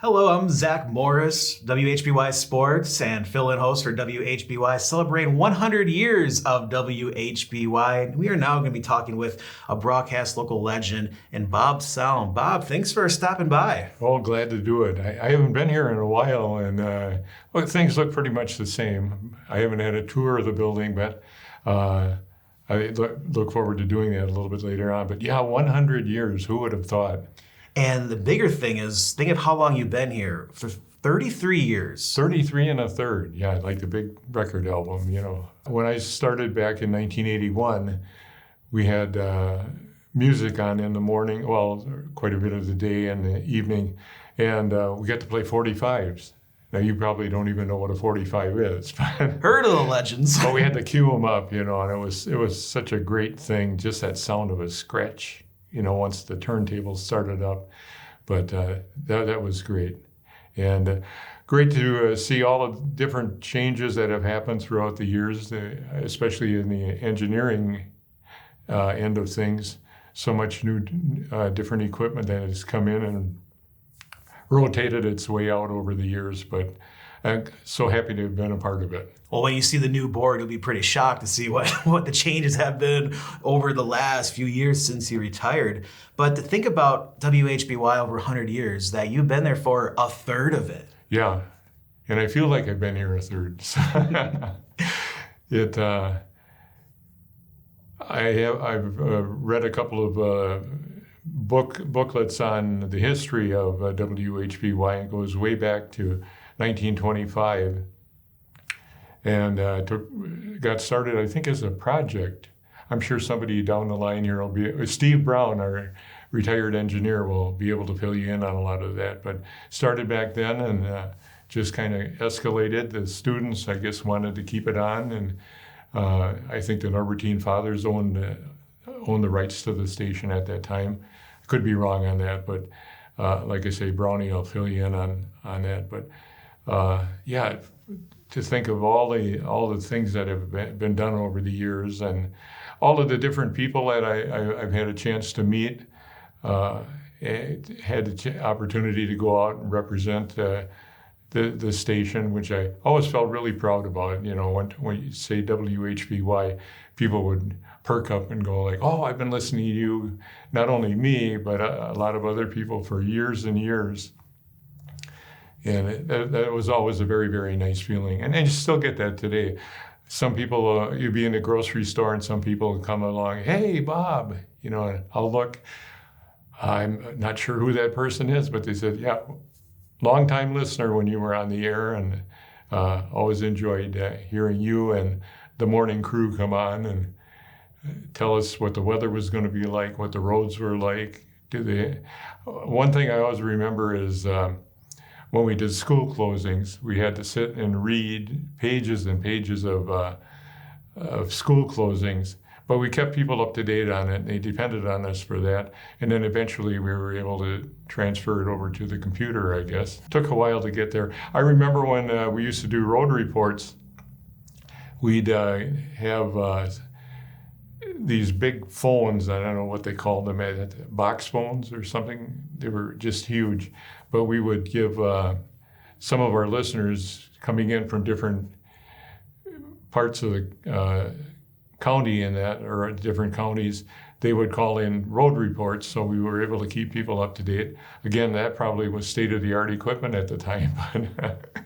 Hello, I'm Zach Morris, WHBY Sports, and fill-in host for WHBY, celebrating 100 years of WHBY. We are now going to be talking with a broadcast local legend and Bob Salm. Bob, thanks for stopping by. Well, glad to do it. I haven't been here in a while, and well, things look pretty much the same. I haven't had a tour of the building, but I look forward to doing that a little bit later on. But yeah, 100 years, who would have thought? And the bigger thing is, think of how long you've been here. For 33 years. 33 and a third, yeah, like the big record album, you know. When I started back in 1981, we had music on in the morning, well, quite a bit of the day and the evening, and we got to play 45s. Now, you probably don't even know what a 45 is. Heard of the legends. But we had to cue them up, you know, and it was such a great thing, just that sound of a scratch, you know, once the turntables started up. But that was great. And great to see all the different changes that have happened throughout the years, especially in the engineering end of things. So much new, different equipment that has come in and rotated its way out over the years. But I'm so happy to have been a part of it. Well, when you see the new board, you'll be pretty shocked to see what the changes have been over the last few years since you retired. But to think about WHBY over 100 years, that you've been there for a third of it. Yeah, and I feel like I've been here a third. I've read a couple of booklets on the history of WHBY. It goes way back to 1925. And got started, I think, as a project. I'm sure somebody down the line here will be, Steve Brown, our retired engineer, will be able to fill you in on a lot of that. But started back then and just kind of escalated. The students, I guess, wanted to keep it on. And I think the Norbertine Fathers owned the rights to the station at that time. I could be wrong on that, but like I say, Brownie will fill you in on that. But yeah, to think of all the things that have been done over the years and all of the different people that I've had a chance to meet, had the opportunity to go out and represent the station, which I always felt really proud about. You know, when you say WHBY, people would perk up and go like, "Oh, I've been listening to you," not only me, but a lot of other people for years and years. And that was always a very, very nice feeling. And you still get that today. Some people, you'll be in the grocery store and some people come along, "Hey, Bob," you know, and I'll look. I'm not sure who that person is, but they said, "Yeah, long-time listener when you were on the air, and always enjoyed hearing you and the morning crew come on and tell us what the weather was going to be like, what the roads were like." One thing I always remember is when we did school closings, we had to sit and read pages and pages of school closings, but we kept people up to date on it, and they depended on us for that. And then eventually we were able to transfer it over to the computer, I guess. It took a while to get there. I remember when we used to do road reports, we'd have these big phones, I don't know what they called them, box phones or something. They were just huge. But we would give some of our listeners coming in from different parts of the county or different counties, they would call in road reports, so we were able to keep people up to date. Again, that probably was state-of-the-art equipment at the time, but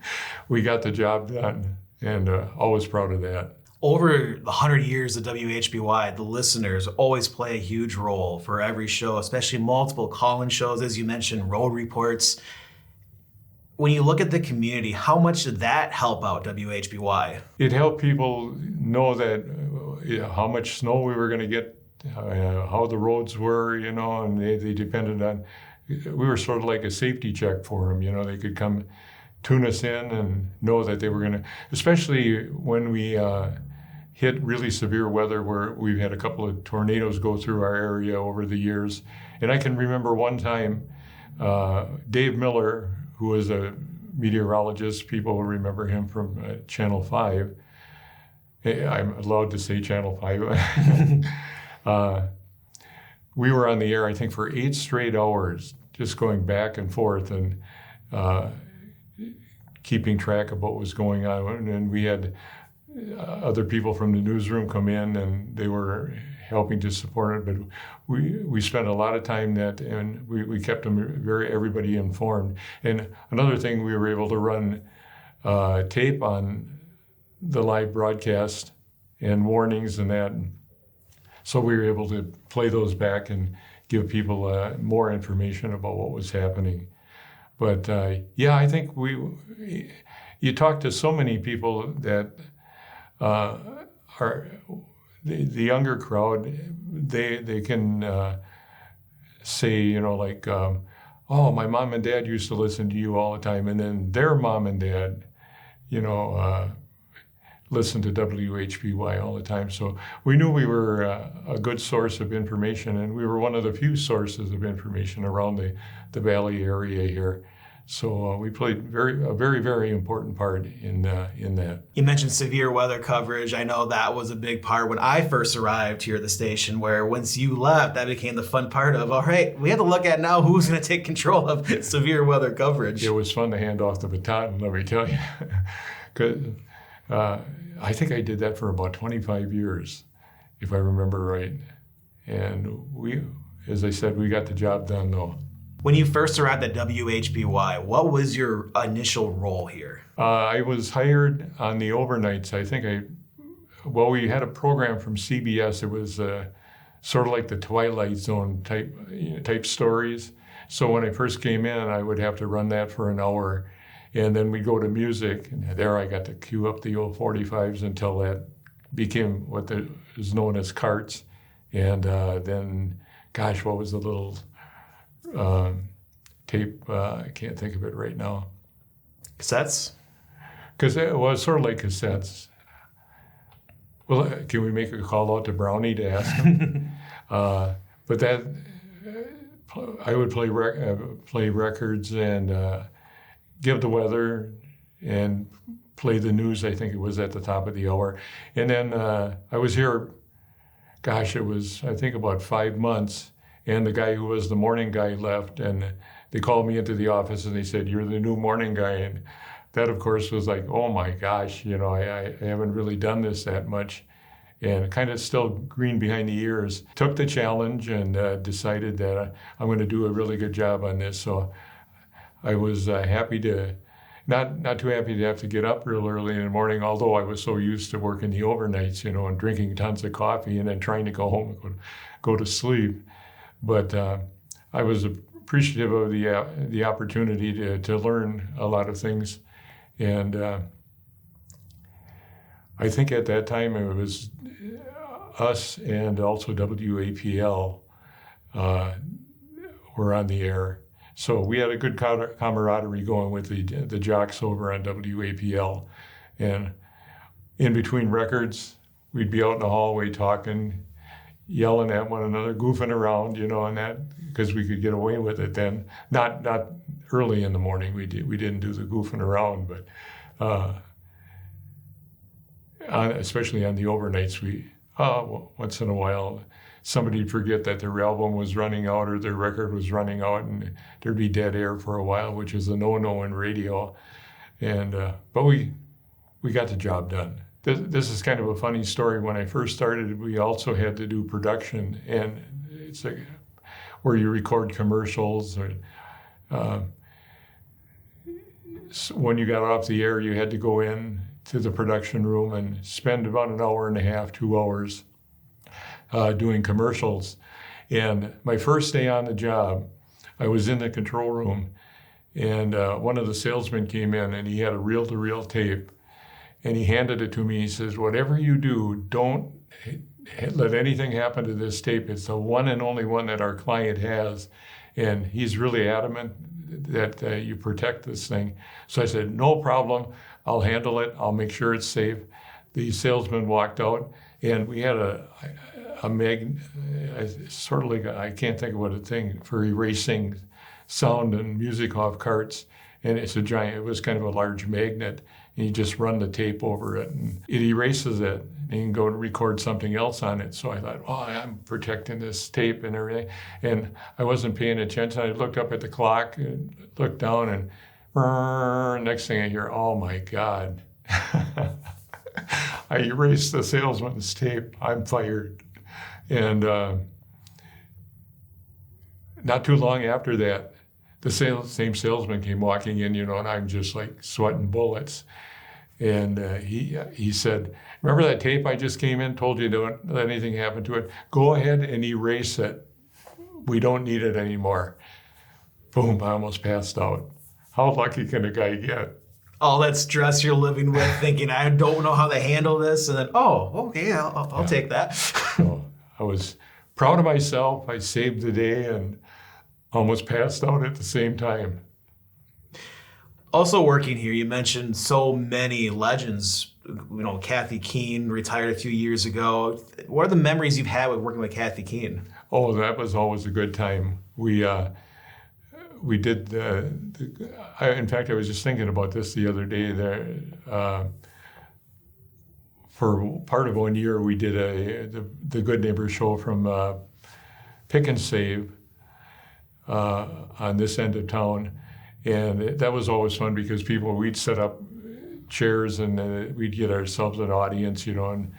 we got the job done, and always proud of that. Over the 100 years of WHBY, the listeners always play a huge role for every show, especially multiple call-in shows, as you mentioned, road reports. When you look at the community, how much did that help out WHBY? It helped people know that how much snow we were going to get, how the roads were, you know, and they depended on, we were sort of like a safety check for them, you know, they could come tune us in and know that they were going to, especially when we hit really severe weather where we've had a couple of tornadoes go through our area over the years. And I can remember one time, Dave Miller, who was a meteorologist, people will remember him from Channel 5. I'm allowed to say Channel 5. We were on the air, I think, for 8 straight hours, just going back and forth. And keeping track of what was going on. And we had other people from the newsroom come in, and they were helping to support it. But we spent a lot of time and we kept everybody informed. And another thing, we were able to run tape on the live broadcast and warnings and that. So we were able to play those back and give people more information about what was happening. But I think you talk to so many people that are the younger crowd. They can say, like, oh, my mom and dad used to listen to you all the time, and then their mom and dad, listen to WHBY all the time. So we knew we were a good source of information, and we were one of the few sources of information around the Valley area here. So we played a very, very important part in that. You mentioned severe weather coverage. I know that was a big part when I first arrived here at the station, where once you left, that became the fun part of, all right, we have to look at now who's going to take control of severe weather coverage. It was fun to hand off the baton, let me tell you. 'Cause, I think I did that for about 25 years, if I remember right. And as I said, we got the job done, though. When you first arrived at WHBY, what was your initial role here? I was hired on the overnights. I think we had a program from CBS. It was sort of like the Twilight Zone type stories. So when I first came in, I would have to run that for an hour. And then we'd go to music, and there I got to cue up the old 45s until that became what is known as carts. And then, gosh, what was the little tape? I can't think of it right now. Cassettes? Because it was sort of like cassettes. Well, can we make a call out to Brownie to ask him? But that, I would play records and give the weather and play the news. I think it was at the top of the hour. And then I was here, gosh, it was, I think, about 5 months. And the guy who was the morning guy left, and they called me into the office and they said, "You're the new morning guy." And that, of course, was like, oh my gosh, I haven't really done this that much. And kind of still green behind the ears. Took the challenge and decided that I'm going to do a really good job on this. So I was happy to, not too happy to have to get up real early in the morning, although I was so used to working the overnights, and drinking tons of coffee and then trying to go home and go to sleep. But I was appreciative of the opportunity to learn a lot of things. And I think at that time it was us and also WAPL were on the air. So we had a good camaraderie going with the jocks over on WAPL. And in between records, we'd be out in the hallway talking, yelling at one another, goofing around, and that, because we could get away with it then. Not early in the morning, we didn't do the goofing around, but especially on the overnights, once in a while, somebody'd forget that their album was running out or their record was running out, and there'd be dead air for a while, which is a no-no in radio. And but we got the job done. This is kind of a funny story. When I first started, we also had to do production, and it's where you record commercials. Or, when you got off the air, you had to go in to the production room and spend about an hour and a half, 2 hours doing commercials. And my first day on the job, I was in the control room, and one of the salesmen came in, and he had a reel-to-reel tape. And he handed it to me. He says, "Whatever you do, don't let anything happen to this tape. It's the one and only one that our client has." And he's really adamant that you protect this thing. So I said, "No problem. I'll handle it. I'll make sure it's safe." The salesman walked out, and we had a sort of like I can't think of what a thing for erasing sound and music off carts. And it's it was kind of a large magnet. And you just run the tape over it, and it erases it, and you can go and record something else on it. So I thought, I'm protecting this tape and everything. And I wasn't paying attention. I looked up at the clock and looked down, and Next thing I hear, oh my God. I erased the salesman's tape. I'm fired. And not too long after that, the same salesman came walking in, and I'm just like sweating bullets. And he said, remember that tape I just came in, told you don't let anything happen to it? Go ahead and erase it. We don't need it anymore. Boom, I almost passed out. How lucky can a guy get? All that stress you're living with, thinking, I don't know how to handle this. And then, oh, okay, I'll take that. So I was proud of myself. I saved the day and almost passed out at the same time. Also working here, you mentioned so many legends. Kathy Keene retired a few years ago. What are the memories you've had with working with Kathy Keene? Oh, that was always a good time. We did in fact, I was just thinking about this the other day. For part of 1 year, we did the Good Neighbor show from Pick and Save on this end of town. And that was always fun because we'd set up chairs and we'd get ourselves an audience, and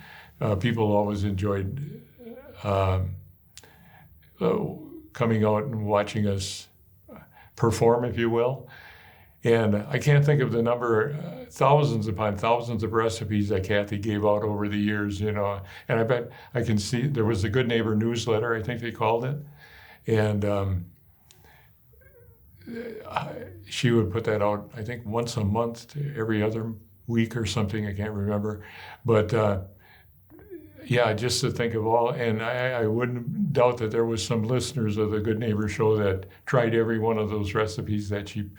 people always enjoyed coming out and watching us perform, if you will. And I can't think of the number, thousands upon thousands of recipes that Kathy gave out over the years, And I bet I can see there was a Good Neighbor newsletter, I think they called it. And she would put that out, I think, once a month to every other week or something. I can't remember. But yeah, just to think of all, and I wouldn't doubt that there was some listeners of the Good Neighbor show that tried every one of those recipes that she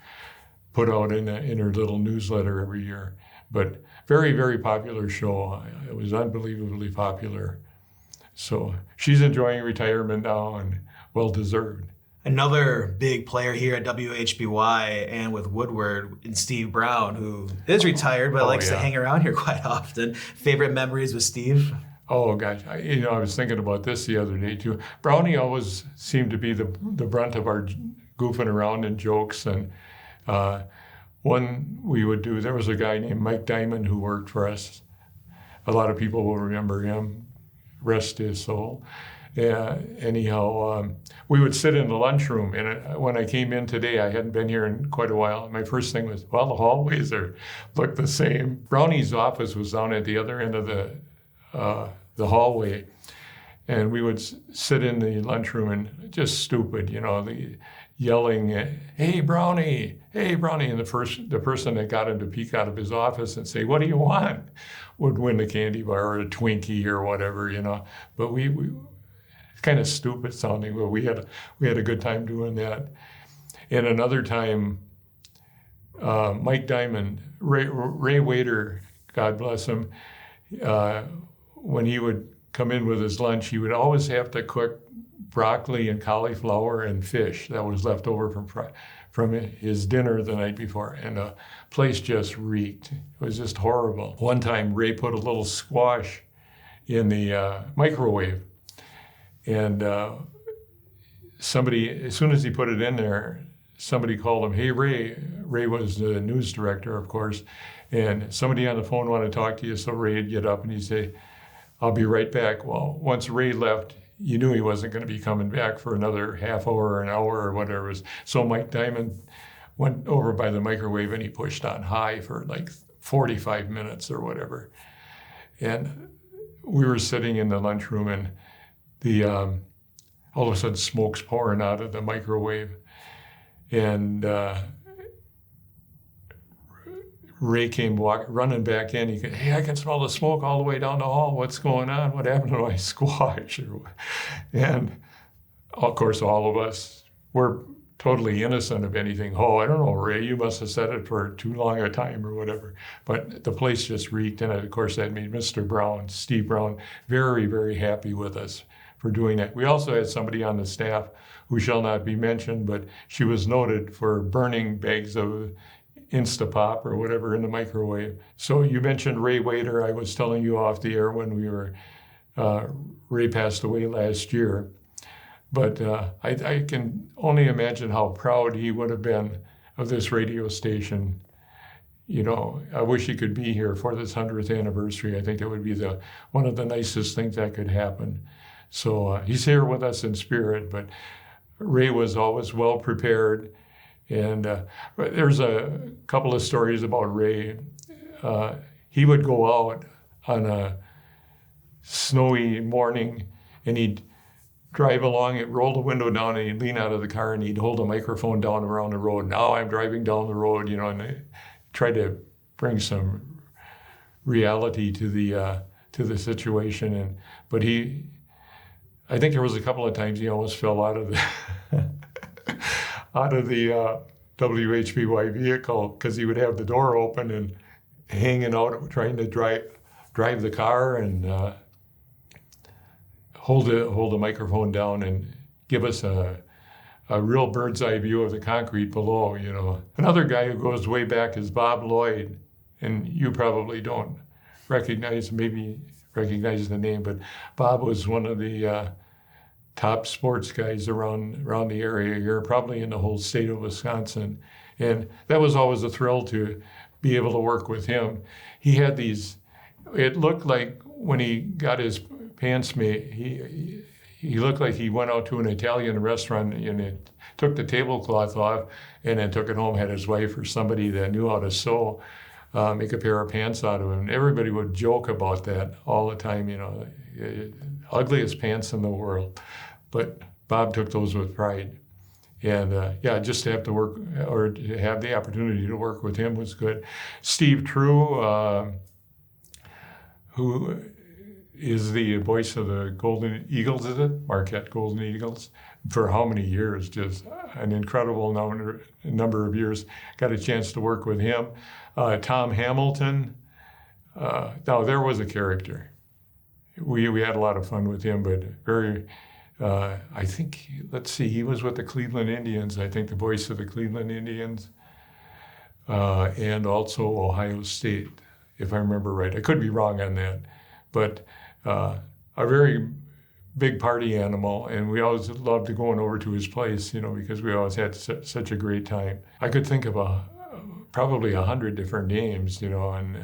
put out in her little newsletter every year. But very, very popular show. It was unbelievably popular. So she's enjoying retirement now and well-deserved. Another big player here at WHBY and with Woodward, and Steve Brown, who is retired but likes to hang around here quite often. Favorite memories with Steve? Oh gosh, I was thinking about this the other day too. Brownie always seemed to be the brunt of our goofing around and jokes. And one we would do, there was a guy named Mike Diamond who worked for us. A lot of people will remember him, rest his soul. Yeah, anyhow, we would sit in the lunchroom, and when I came in today, I hadn't been here in quite a while. My first thing was, well, the hallways look the same. Brownie's office was down at the other end of the hallway, and we would sit in the lunchroom and just stupid, the yelling, hey Brownie, and the person that got him to peek out of his office and say, what do you want, would win a candy bar or a Twinkie or whatever, But we kind of stupid sounding, but we had a good time doing that. And another time, Mike Diamond, Ray Waiter, God bless him, when he would come in with his lunch, he would always have to cook broccoli and cauliflower and fish that was left over from his dinner the night before, and the place just reeked. It was just horrible. One time, Ray put a little squash in the microwave. And somebody, as soon as he put it in there, somebody called him, hey, Ray. Ray was the news director, of course. And somebody on the phone wanted to talk to you, so Ray'd get up and he'd say, I'll be right back. Well, once Ray left, you knew he wasn't going to be coming back for another half hour or an hour or whatever it was. So Mike Diamond went over by the microwave and he pushed on high for like 45 minutes or whatever. And we were sitting in the lunchroom, and all of a sudden smoke's pouring out of the microwave, and Ray came running back in. He goes, hey, I can smell the smoke all the way down the hall. What's going on? What happened to my squash? And of course, all of us were totally innocent of anything. Oh, I don't know, Ray, you must have set it for too long a time or whatever. But the place just reeked, and of course that made Mr. Brown, Steve Brown, very, very happy with us for doing that. We also had somebody on the staff who shall not be mentioned, but she was noted for burning bags of Instapop or whatever in the microwave. So you mentioned Ray Waiter. I was telling you off the air when Ray passed away last year. But I can only imagine how proud he would have been this radio station. You know, I wish he could be here for this 100th anniversary. I think that would be one of the nicest things that could happen. So he's here with us in spirit, but Ray was always well prepared. And there's a couple of stories about Ray. He would go out on a snowy morning and he'd drive along, he'd roll the window down and he'd lean out of the car and he'd hold a microphone down around the road. Now I'm driving down the road, you know, and try to bring some reality to the situation. But I think there was a couple of times he almost fell out of the WHBY vehicle because he would have the door open and hanging out trying to drive the car and hold the microphone down and give us a real bird's eye view of the concrete below, you know. Another guy who goes way back is Bob Lloyd, and you probably don't recognize the name, but Bob was one of the top sports guys around the area here, probably in the whole state of Wisconsin. And that was always a thrill to be able to work with him. He had it looked like when he got his pants made, he looked like he went out to an Italian restaurant and it took the tablecloth off and then took it home, had his wife or somebody that knew how to sew, make a pair of pants out of him. And everybody would joke about that all the time, you know, ugliest pants in the world. But Bob took those with pride. And just to have to work or to have the opportunity to work with him was good. Steve True, who is the voice of the Golden Eagles, is it? Marquette Golden Eagles. For how many years? Just an incredible number of years. Got a chance to work with him. Tom Hamilton. Now, there was a character. We had a lot of fun with him, but very, I think, let's see, he was with the Cleveland Indians, I think the voice of the Cleveland Indians, and also Ohio State, if I remember right. I could be wrong on that. But a very big party animal, and we always loved going over to his place, you know, because we always had such a great time. I could think of probably 100 different names, you know, and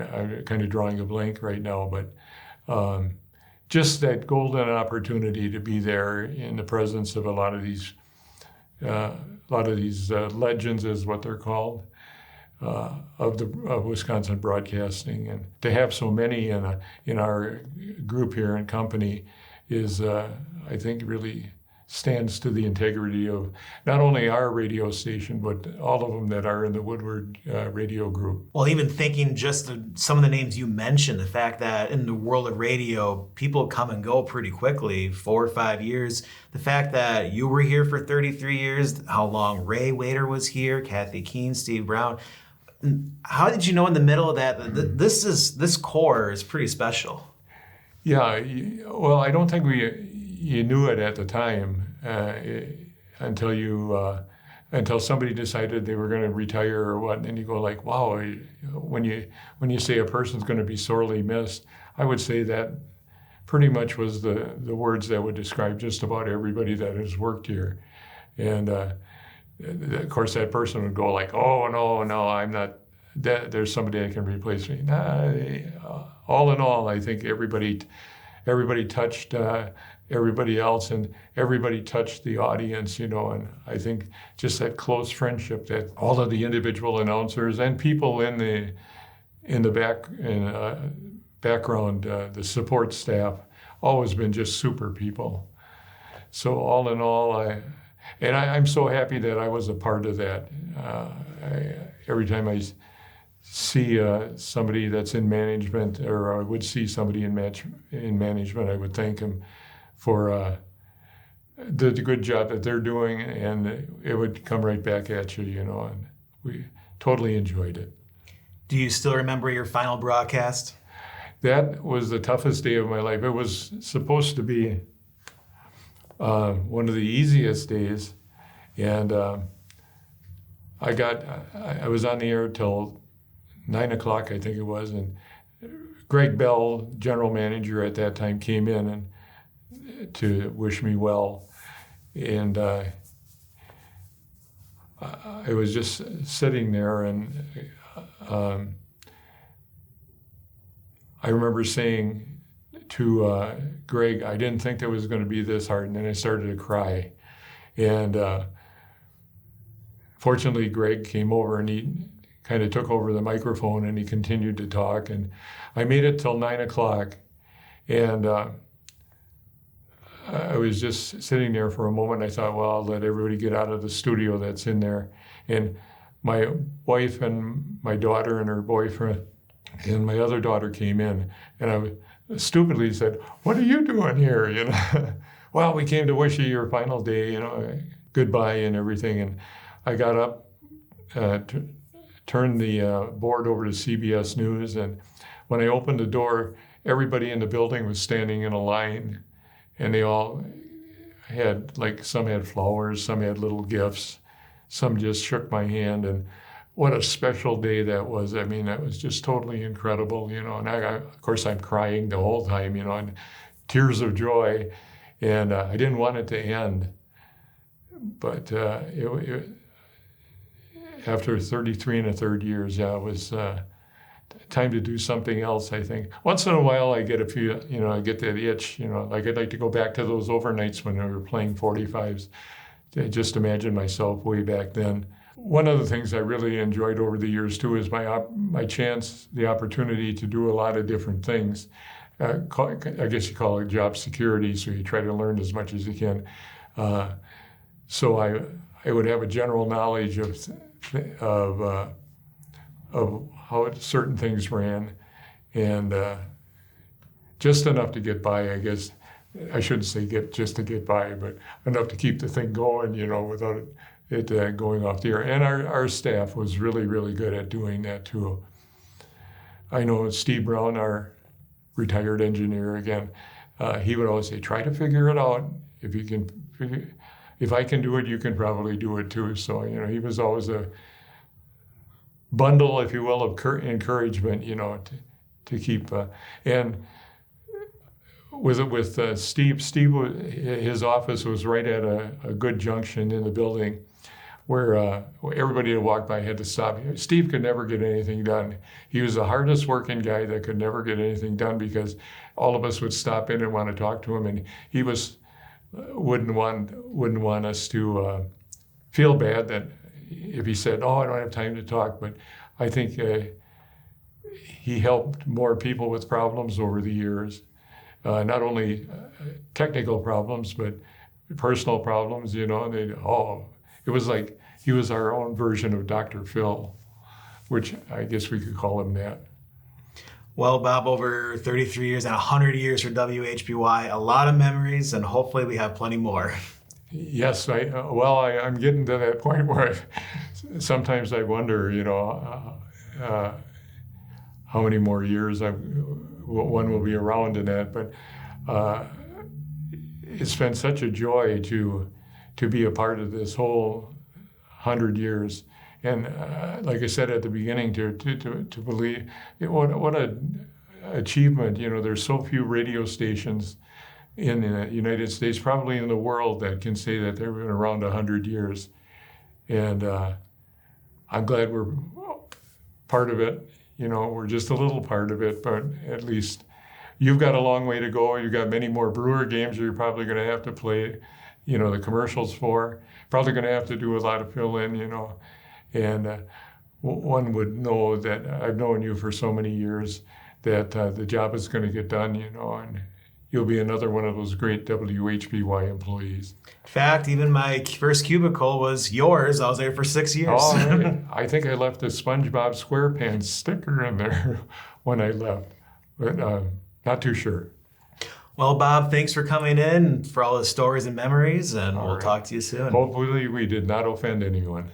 I'm kind of drawing a blank right now, but just that golden opportunity to be there in the presence of a lot of these legends, is what they're called, of Wisconsin broadcasting, and to have so many in our group here and company is, I think, really stands to the integrity of not only our radio station, but all of them that are in the Woodward radio group. Well, even thinking just some of the names you mentioned, the fact that in the world of radio, people come and go pretty quickly, 4 or 5 years. The fact that you were here for 33 years, how long Ray Wader was here, Kathy Keene, Steve Brown. How did you know in the middle of that this core is pretty special? Yeah, well, I don't think you knew it at the time until somebody decided they were going to retire or what, and then you go like, wow. When you say a person's going to be sorely missed, I would say that pretty much was the words that would describe just about everybody that has worked here, and of course that person would go like, oh no, I'm not. There's somebody that can replace me. All in all, I think everybody touched everybody else, and everybody touched the audience, you know. And I think just that close friendship that all of the individual announcers and people in the background, the support staff, always been just super people. So all in all, I'm so happy that I was a part of that. Every time I see somebody that's in management, or I would see somebody in management, I would thank them for the good job that they're doing, and it would come right back at you, you know, and we totally enjoyed it. Do you still remember your final broadcast? That was the toughest day of my life. It was supposed to be one of the easiest days, and I was on the air till 9 o'clock, I think it was, and Greg Bell, general manager at that time, came in and to wish me well, and I was just sitting there, and I remember saying to Greg, I didn't think it was going to be this hard, and then I started to cry. And fortunately, Greg came over and he kind of took over the microphone and he continued to talk. And I made it till 9 o'clock. And I was just sitting there for a moment. I thought, well, I'll let everybody get out of the studio that's in there. And my wife and my daughter and her boyfriend and my other daughter came in. And I stupidly said, what are you doing here? You know, well, we came to wish you your final day, you know, goodbye and everything. And I got up, turned the board over to CBS News. And when I opened the door, everybody in the building was standing in a line. And they all had, like, some had flowers, some had little gifts, some just shook my hand. And what a special day that was. I mean, that was just totally incredible, you know. And of course, I'm crying the whole time, you know, and tears of joy. And I didn't want it to end. But after 33 and a third years, yeah, it was time to do something else, I think. Once in a while, I get a few, you know, I get that itch, you know, like I'd like to go back to those overnights when we were playing 45s. I just imagine myself way back then. One of the things I really enjoyed over the years, too, is my chance, the opportunity to do a lot of different things. I guess you call it job security, so you try to learn as much as you can. So I would have a general knowledge of how certain things ran, and just enough to get by, I guess. I shouldn't say just to get by, but enough to keep the thing going, you know, without it going off the air. And our staff was really, really good at doing that too. I know Steve Brown, our retired engineer, again, he would always say, try to figure it out. If I can do it, you can probably do it too. So, you know, he was always a bundle, if you will, of encouragement, you know, to keep, and with Steve, his office was right at a good junction in the building where everybody that walked by had to stop. Steve could never get anything done. He was the hardest working guy that could never get anything done because all of us would stop in and want to talk to him, and he wouldn't want us to feel bad that if he said, "Oh, I don't have time to talk." But I think he helped more people with problems over the years, not only technical problems but personal problems. You know, it was like he was our own version of Dr. Phil, which I guess we could call him that. Well, Bob, over 33 years and 100 years for WHBY, a lot of memories, and hopefully we have plenty more. Yes, I'm getting to that point where sometimes I wonder, you know, how many more years one will be around in that. But it's been such a joy to be a part of this whole 100 years. And like I said at the beginning, to believe what an achievement. You know, there's so few radio stations in the United States, probably in the world, that can say that they've been around 100 years. And I'm glad we're part of it. You know, we're just a little part of it, but at least you've got a long way to go. You've got many more Brewer games you're probably going to have to play, you know, the commercials for. Probably going to have to do a lot of fill-in, you know. And one would know that I've known you for so many years that the job is going to get done, you know, and you'll be another one of those great WHBY employees. In fact, even my first cubicle was yours. I was there for 6 years. Oh, right. I think I left a SpongeBob SquarePants sticker in there when I left, but not too sure. Well, Bob, thanks for coming in, for all the stories and memories, and we'll talk to you soon. Hopefully we did not offend anyone.